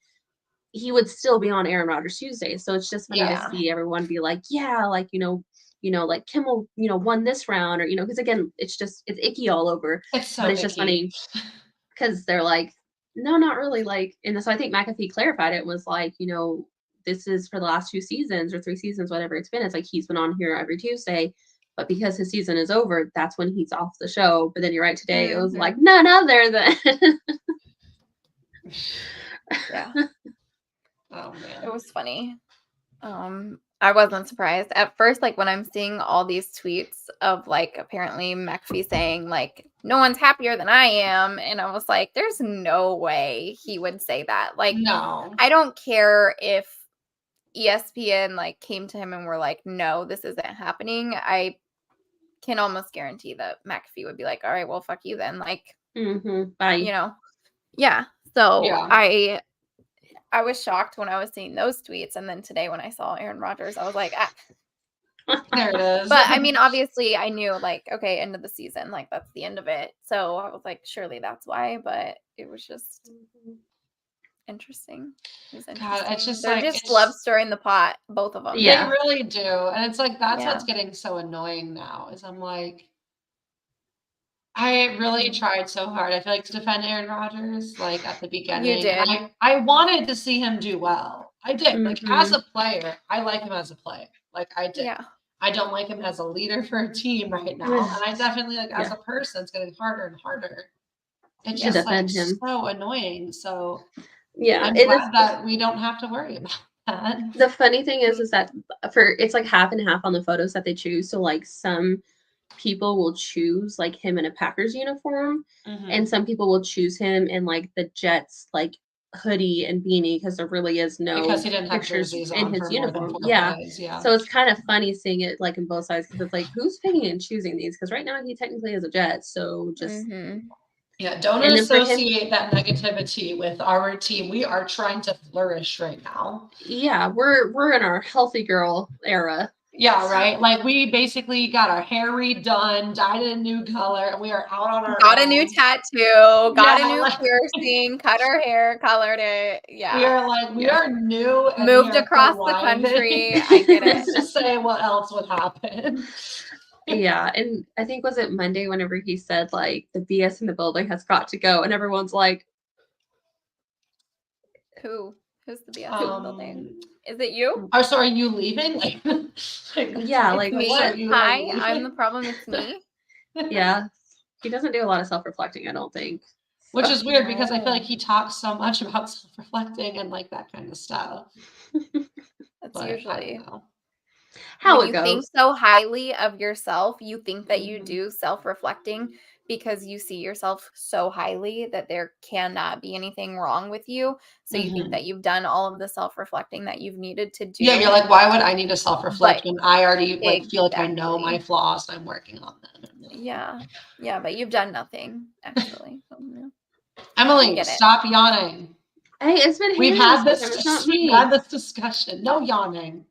he would still be on Aaron Rodgers Tuesday. So it's just funny to see everyone be like, yeah, like you know, like Kimmel, you know, won this round, or you know, because again, it's icky all over. It's so but it's just funny because they're like, no, not really. Like, and so I think McAfee clarified it, was like, you know, this is for the last 2 seasons or 3 seasons, whatever it's been. It's like he's been on here every Tuesday. But because his season is over, that's when he's off the show. But then you're right, today it was like none other than. Yeah. Oh man. It was funny. I wasn't surprised at first, like when I'm seeing all these tweets of like apparently McAfee saying like no one's happier than I am, and I was like, there's no way he would say that. Like, no, I don't care if ESPN like came to him and were like, no, this isn't happening. I can almost guarantee that McAfee would be like, all right, well, fuck you then. Like, Bye. you know, yeah. So Yeah. I was shocked when I was seeing those tweets, and then today when I saw Aaron Rodgers, I was like, ah. There it is. But I mean, obviously, I knew like, okay, end of the season, like that's the end of it. So I was like, surely that's why. But it was just interesting. It was interesting. God, it's just They're like just love stirring the pot, both of them. Yeah. They really do, and it's like that's Yeah. what's getting so annoying now. Is I'm like, I really tried so hard. I feel like to defend Aaron Rodgers, like at the beginning. You did. I wanted to see him do well. I did. Like as Mhm. a player, I like him as a player. Like I did. Yeah. I don't like him as a leader for a team right now, and I definitely like as a person, it's getting harder and harder. It's To just like defend him. so annoying. So Yeah, I'm it glad is. that we don't have to worry about that. The funny thing is that it's like half and half on the photos that they choose. So like some people will choose like him in a Packers uniform, and some people will choose him in like the Jets like hoodie and beanie, because there really is no because he didn't have pictures jerseys in on his for more than uniform. 4 Yeah. plays. Yeah. So it's kind of funny seeing it like in both sides, because it's like who's picking and choosing these? Because right now he technically is a Jet, so just yeah, don't and then for him- associate that negativity with our team. We are trying to flourish right now. Yeah, we're in our healthy girl era. Yeah, right. Like we basically got our hair redone, dyed it a new color, and we are out on our Got own. a new tattoo, got Yeah, a new like- piercing, cut our hair, colored it. We Yeah. are like, we are new and we Moved are across the thriving. country. I get it. Who's to say what else would happen? Yeah, and I think was it Monday whenever he said like the BS in the building has got to go, and everyone's like, Who's the BS in the Um, building? Is it you? or so are you leaving? Like, yeah, It's like me. what? you Hi, leaving? I'm the problem. It's me. Yeah, he doesn't do a lot of self-reflecting, I don't think. Which is weird because I feel No. like he talks so much about self-reflecting and like that kind of stuff. That's But usually I don't know. How when it you goes. think so highly of yourself, you think that you Mhm. do self-reflecting because you see yourself so highly that there cannot be anything wrong with you. So you think Mhm. that you've done all of the self-reflecting that you've needed to do. Yeah, you're like, why would I need to self-reflect But when I already like feel like I know exactly. my flaws and I'm working on them? Yeah. Yeah, but you've done nothing, actually. So, yeah. Emily, Get it. stop yawning. Hey, it's been We've Hannah had this this. time, it's not We've me. had this discussion. No yawning.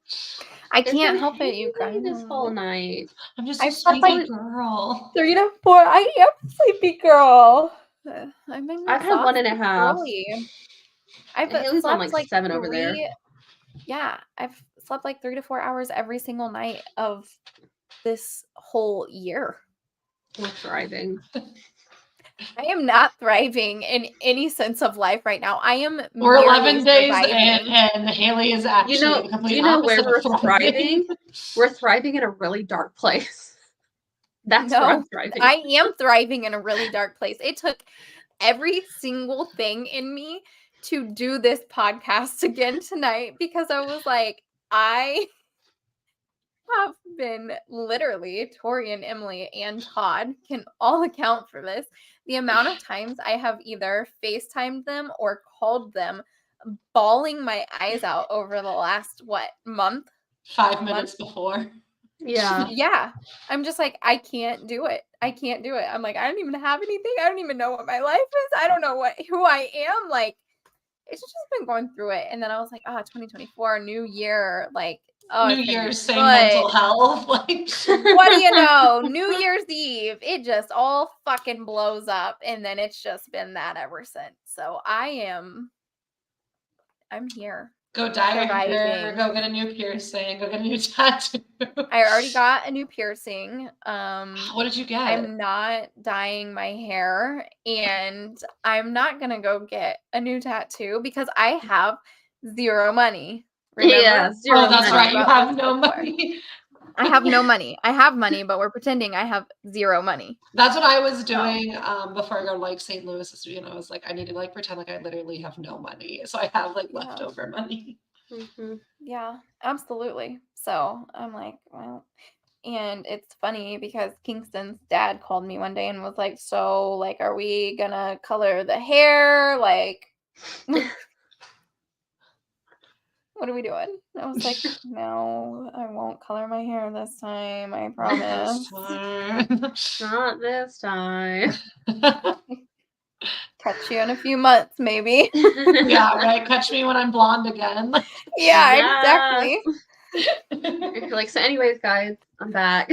I It's can't been help it, you guys. Hannah this whole night. I'm just I've a slept sleepy like girl. 3 to 4. I am a sleepy girl. I've been I've had 1.5. exhausted early. I've Haley's on slept like like 7 over there. 3. Yeah, I've slept like 3 to 4 hours every single night of this whole year. We're thriving. I am not thriving in any sense of life right now. I am We're merely 11 days surviving. and Haley is actually the complete where opposite we're of thriving. We're thriving in a really dark place. That's where No, I'm thriving. I am thriving in a really dark place. It took every single thing in me to do this podcast again tonight because I was like, I have been literally, Tori and Emily and Todd can all account for this. The amount of times I have either FaceTimed them or called them, bawling my eyes out over the last, month? 5 minutes before. Yeah. Yeah. I'm just like, I can't do it. I can't do it. I'm like, I don't even have anything. I don't even know what my life is. I don't know who I am. Like, it's just been going through it. And then I was like, 2024, new year. Like, New it's gonna be Year's, same good. mental health. Like, What do you know? New Year's Eve, it just all fucking blows up. And then it's just been that ever since. So I'm here. go dye your hair, Surviving. go get a new piercing, go get a new tattoo. I already got a new piercing. What did you get? I'm not dyeing my hair, and I'm not gonna go get a new tattoo because I have zero money. Remember? Yeah, zero Oh, that's money. right. You about have this no before. money. I have no money. I have money, but we're pretending I have zero money. That's what I was doing before I go to like St. Louis this weekend. I was like, I need to like pretend like I literally have no money. So I have like leftover money. Mm-hmm. Yeah, absolutely. So I'm like, well, and it's funny because Kingston's dad called me one day and was like, so like, are we gonna color the hair? Like, what are we doing? I was like, no, I won't color my hair this time. I promise. Not this time. Catch you in a few months, maybe. Yeah, right. Catch me when I'm blonde again. Yeah, exactly. You're like, so anyways, guys, I'm back.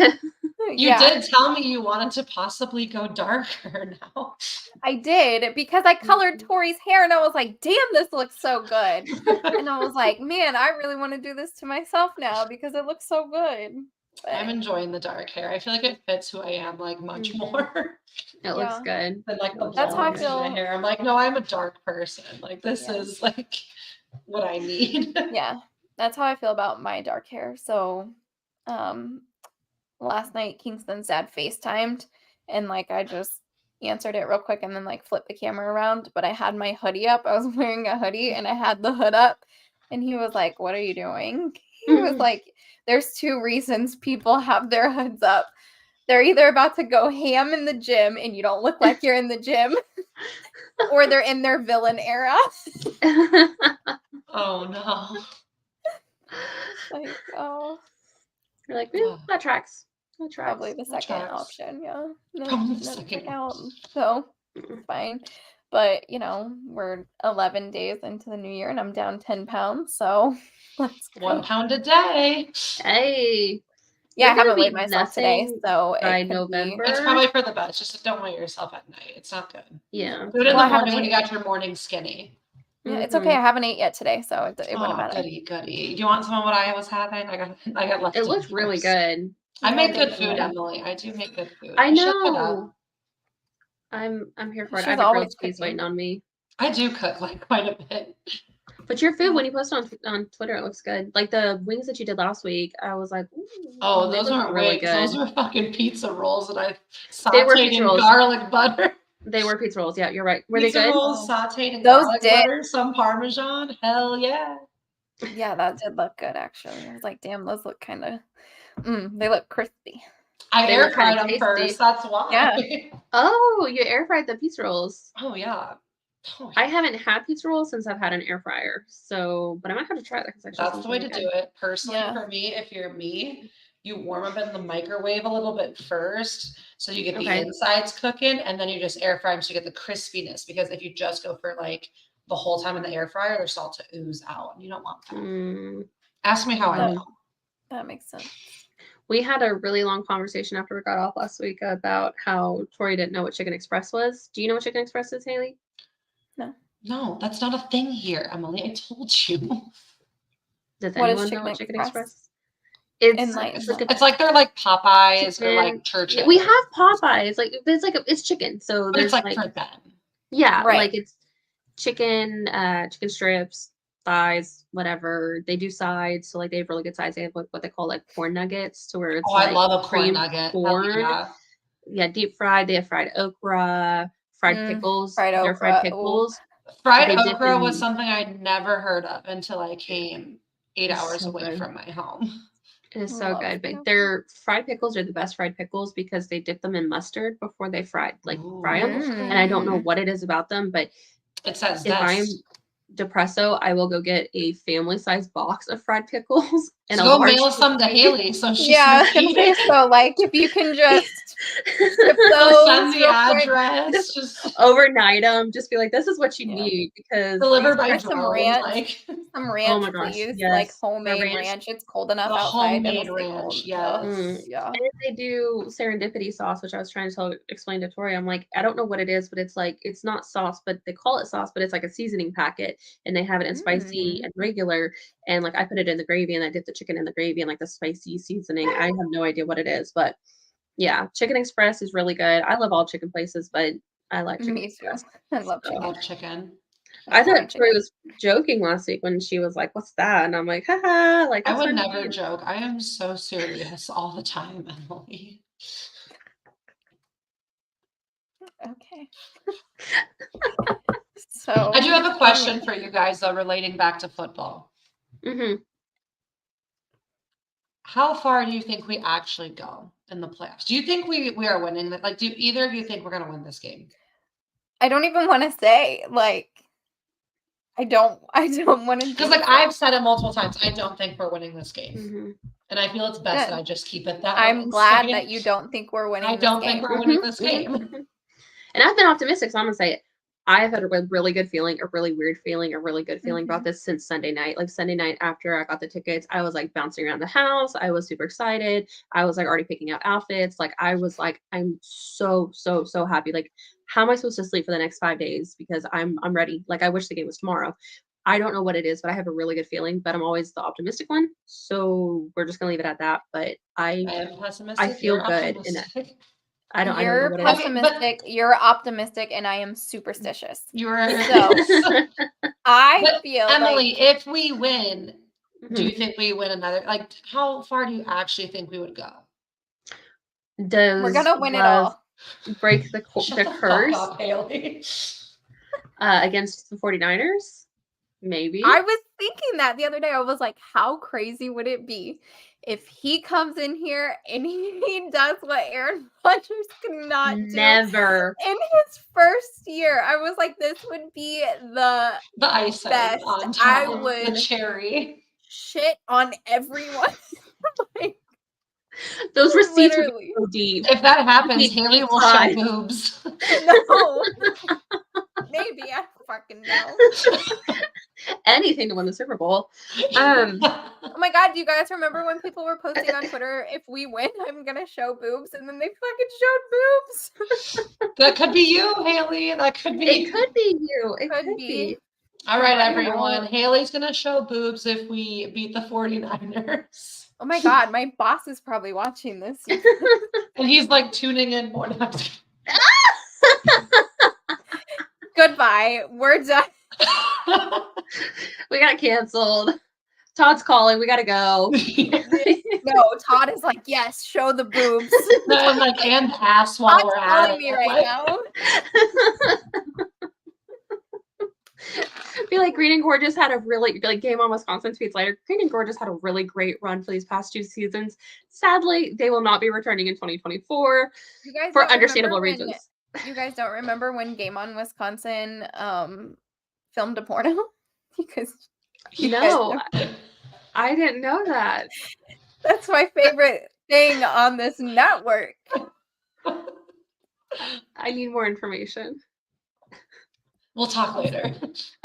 You did tell me you wanted to possibly go darker now. I did because I colored Tori's hair and I was like, damn, this looks so good. And I was like, man, I really want to do this to myself now because it looks so good. But I'm enjoying the dark hair. I feel like it fits who I am like much more. It looks good. Than like the That's how I blonde in my feel. hair. I'm like, no, I'm a dark person. Like this is like what I need. Yeah, that's how I feel about my dark hair. So, last night Kingston's dad FaceTimed and like I just answered it real quick and then like flipped the camera around, but I had my hoodie up. I was wearing a hoodie and I had the hood up and he was like, "What are you doing?" He was like, "There's 2 reasons people have their hoods up. They're either about to go ham in the gym and you don't look like you're in the gym, or they're in their villain era." Oh no. Like, oh, You're like, that tracks. That tracks. probably the second option. Yeah. Probably the Never second check out. So it's fine. But we're 11 days into the new year and I'm down 10 pounds. So Let's go. 1 pound a day. Hey. Yeah, I You're gonna haven't be weighed myself today, nothing so by it could be. November. It's probably for the best. Just don't weigh yourself at night. It's not good. Yeah. Do it in Well, the I haven't morning when you ate. got your morning skinny. Yeah, it's okay. I haven't ate yet today, so it wouldn't Oh, matter. goody. Do you want some of what I was having? I got It leftovers. looks really good. I Yeah, make thank good food, you. Emily. I do make good food. I shook it know. up. I'm here for it. She's I have a always grilled cheese cooking. waiting on me. I do cook like quite a bit. But your food, when you post on Twitter, it looks good. Like the wings that you did last week, I was like, ooh, Oh, they those look aren't really wings. good. Those are fucking pizza rolls that I They were sauteed pizza in rolls. garlic butter. They were pizza rolls. Yeah, you're right. Were Pizza they good? rolls sauteed in Those garlic did. butter, some Parmesan. Hell yeah. Yeah, that did look good, actually. I was like, damn, those look kind of, they look crispy. I They air look kinda fried them tasty. first. That's why. Yeah. Oh, you air fried the pizza rolls. Oh yeah. I haven't had pizza rolls since I've had an air fryer. So, but I might have to try that because That's the way to do it. Personally, Yeah. for me, if you're me, you warm them in the microwave a little bit first, so you get the Okay. insides cooking, and then you just air fry them so you get the crispiness. Because if you just go for like the whole time in the air fryer, they're salt to ooze out, and you don't want that. Ask me how I know. That makes sense. We had a really long conversation after we got off last week about how Tori didn't know what Chicken Express was. Do you know what Chicken Express is, Haley? No, that's not a thing here, Emily. I told you. Does What is anyone know Chicken what Chicken Express? Express? It's Enlighten like me. It's like they're like Popeyes or like chicken. Churches. We have Popeyes. Like it's chicken. So But there's it's like for them. yeah, Right. like it's chicken, chicken strips, thighs, whatever. They do sides, so like they have really good sides. They have what they call like corn nuggets, to where it's I like love a corn creamed nugget. Hell corn. Yeah, deep fried. They have fried okra, fried pickles. fried They're okra, fried ooh. pickles. Fried They dip okra was in- something I'd never heard of until I came 8 It's hours so away good. from my home. It is so Love good. fried But their fried pickles are the best fried pickles because they dip them in mustard before they fry them. And I don't know what it is about them, but It says if I'm zest. depresso, I will go get a family-sized box of fried pickles and So a go large mail some to Haley so she Yeah, I was can gonna eat say, it. so like if you can just ship Or those send the real quick, address. Just overnight them. Just be like, this is what you Yeah. need because deliver these by Or some drone. ranch. Like some ranch, my gosh, please. yes. Like The homemade ranch. ranch. It's cold enough the outside. homemade It'll stay ranch. cold. Yes. Yeah. And if they do serendipity sauce, which I was trying to explain to Tori, I'm like, I don't know what it is, but it's like it's not sauce, but they call it sauce, but it's like a seasoning packet, and they have it in spicy and regular. And like I put it in the gravy, and I dip the chicken in the gravy and like the spicy seasoning. I have no idea what it is, but yeah, Chicken Express is really good. I love all chicken places, but I like Chicken Me too. Express. I love So- chicken. Love chicken. I thought Fried Tori chicken. was joking last week when she was like, "What's that?" And I'm like, "Haha!" Like I that's would fun to never do. joke. I am so serious all the time, Emily. Okay. So I do have a question for you guys though, relating back to football. Mm-hmm. How far do you think we actually go in the playoffs? Do you think we are winning that? Like, do either of you think we're gonna win this game? I don't even want to say like I don't want to Because like I've said it multiple times, I don't think we're winning this game. Mm-hmm. And I feel it's best Good. that I just keep it that way. I'm and glad say that it. you don't think we're winning I this don't game. think we're winning this game. And I've been optimistic, so I'm gonna say it. I have had a really good feeling, a really weird feeling, a really good feeling about this since Sunday night. Like Sunday night after I got the tickets, I was like bouncing around the house. I was super excited. I was like already picking out outfits. Like I was like, I'm so happy. Like, how am I supposed to sleep for the next 5 days? Because I'm ready. Like I wish the game was tomorrow. I don't know what it is, but I have a really good feeling. But I'm always the optimistic one, so we're just gonna leave it at that. But I am pessimistic. I feel You're good in optimistic. it. I don't know You're what it is. pessimistic, you're optimistic, and I am superstitious. You're So I But feel Emily, like if we win, do you Mhm. think we win another? Like, how far do you actually think we would go? Does we're gonna win it love all. break the Shut the the fuck curse up, Haley. against the 49ers? Maybe. I was thinking that the other day. I was like, how crazy would it be if he comes in here and he does what Aaron Rodgers cannot do Never. in his first year? I was like, this would be the icing best. on I top, would the cherry. shit on everyone. Like, Those receipts would literally. be so deep. If that happens, Be Haley deep will show fried. boobs. No. Maybe I fucking know. anything to win the Super Bowl. Oh my God, do you guys remember when people were posting on Twitter, if we win, I'm going to show boobs, and then they fucking showed boobs? That could be you, Haley. That could be. It could be you. It Could could be. be. All right, everyone. Haley's going to show boobs if we beat the 49ers. Oh my God, my boss is probably watching this. And he's like tuning in more now. Goodbye. We're done. We got canceled. Todd's calling. We gotta go. No, Todd is like, yes, show the boobs. No, and ass while Todd's we're at calling it. me right now. Be like, Green and Gorgeous had a really, like, Game on Wisconsin tweets later, Green and Gorgeous had a really great run for these past 2 seasons. Sadly, they will not be returning in 2024 for understandable reasons. You guys don't remember when Game on Wisconsin filmed a porno? Because no, I didn't know that. That's my favorite thing on this network. I need more information. We'll talk later.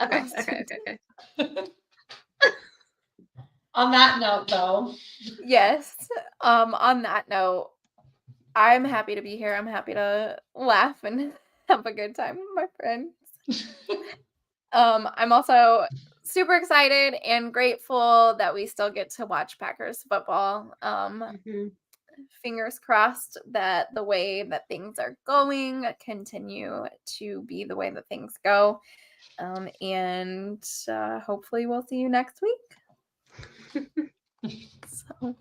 Okay. On that note, though. Yes. On that note, I'm happy to be here. I'm happy to laugh and have a good time with my friends. I'm also super excited and grateful that we still get to watch Packers football. Fingers crossed that the way that things are going continue to be the way that things go. And hopefully we'll see you next week. So.